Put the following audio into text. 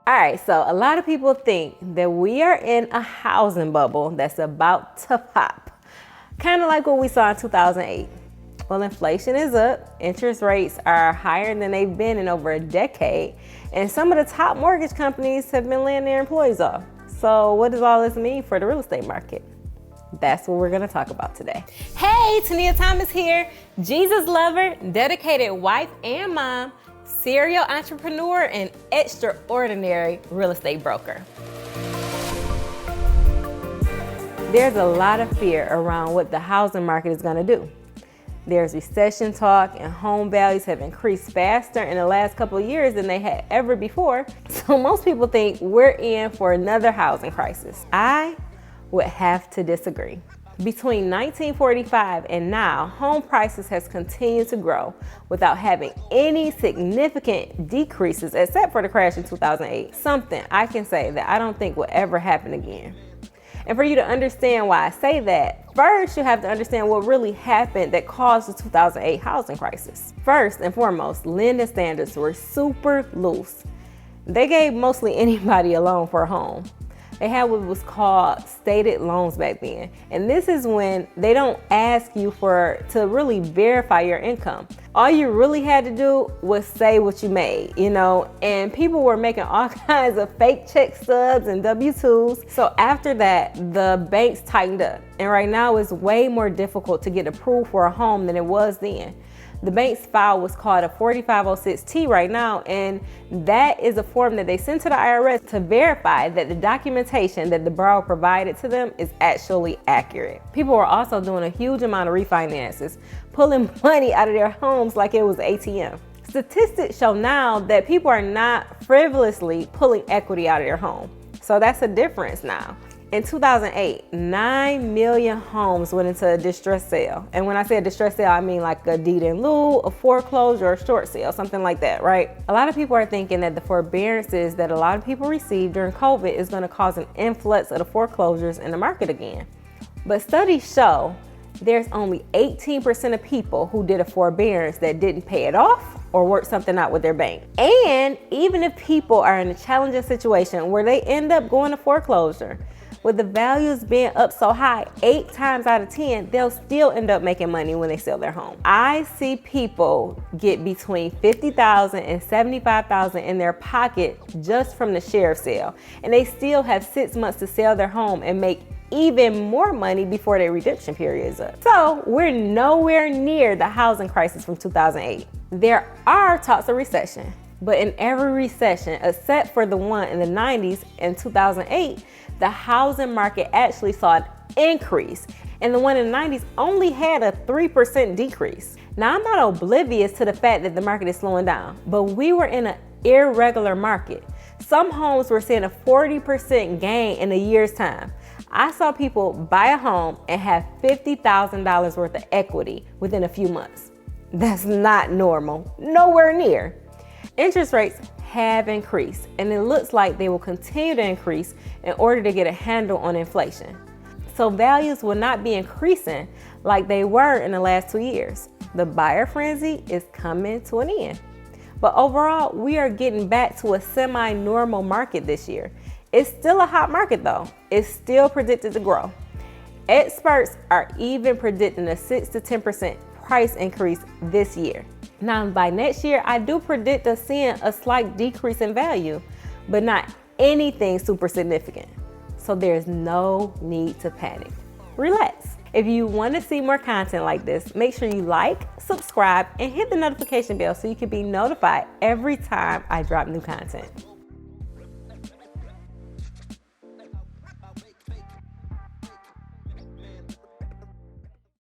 All right, so a lot of people think that we are in a housing bubble that's about to pop, kind of like what we saw in 2008. Well, inflation is up, interest rates are higher than they've been in over a decade, and some of the top mortgage companies have been laying their employees off. So what does all this mean for the real estate market? That's what we're gonna talk about today. Hey, TaNia Thomas here, Jesus lover, dedicated wife and mom, serial entrepreneur, and extraordinary real estate broker. There's a lot of fear around what the housing market is gonna do. There's recession talk, and home values have increased faster in the last couple of years than they had ever before. So most people think we're in for another housing crisis. I would have to disagree. Between 1945 and now, home prices has continued to grow without having any significant decreases except for the crash in 2008. Something I can say that I don't think will ever happen again. And for you to understand why I say that, first you have to understand what really happened that caused the 2008 housing crisis. First and foremost, lending standards were super loose. They gave mostly anybody a loan for a home. They had what was called stated loans back then. And this is when they don't ask you to really verify your income. All you really had to do was say what you made, and people were making all kinds of fake check stubs and W-2s. So after that, the banks tightened up. And right now it's way more difficult to get approved for a home than it was then. The bank's file was called a 4506T right now, and that is a form that they send to the IRS to verify that the documentation that the borrower provided to them is actually accurate. People were also doing a huge amount of refinances, pulling money out of their homes like it was ATM. Statistics show now that people are not frivolously pulling equity out of their home. So that's a difference now. In 2008, 9 million homes went into a distress sale. And when I say a distress sale, I mean like a deed in lieu, a foreclosure, or a short sale, something like that, right? A lot of people are thinking that the forbearances that a lot of people received during COVID is gonna cause an influx of the foreclosures in the market again. But studies show there's only 18% of people who did a forbearance that didn't pay it off or work something out with their bank. And even if people are in a challenging situation where they end up going to foreclosure, with the values being up so high, 8 times out of 10, they'll still end up making money when they sell their home. I see people get between $50,000 and $75,000 in their pocket just from the sheriff sale, and they still have 6 months to sell their home and make even more money before their redemption period is up. So we're nowhere near the housing crisis from 2008. There are talks of recession, but in every recession, except for the one in the 90s and 2008, the housing market actually saw an increase, and the one in the 90s only had a 3% decrease. Now, I'm not oblivious to the fact that the market is slowing down, but we were in an irregular market. Some homes were seeing a 40% gain in a year's time. I saw people buy a home and have $50,000 worth of equity within a few months. That's not normal, nowhere near. Interest rates have increased, and it looks like they will continue to increase in order to get a handle on inflation. So values will not be increasing like they were in the last 2 years. The buyer frenzy is coming to an end. But overall, we are getting back to a semi-normal market this year. It's still a hot market though. It's still predicted to grow. Experts are even predicting a 6 to 10% price increase this year. Now, by next year, I do predict us seeing a slight decrease in value, but not anything super significant. So there's no need to panic. Relax. If you want to see more content like this, make sure you like, subscribe, and hit the notification bell so you can be notified every time I drop new content.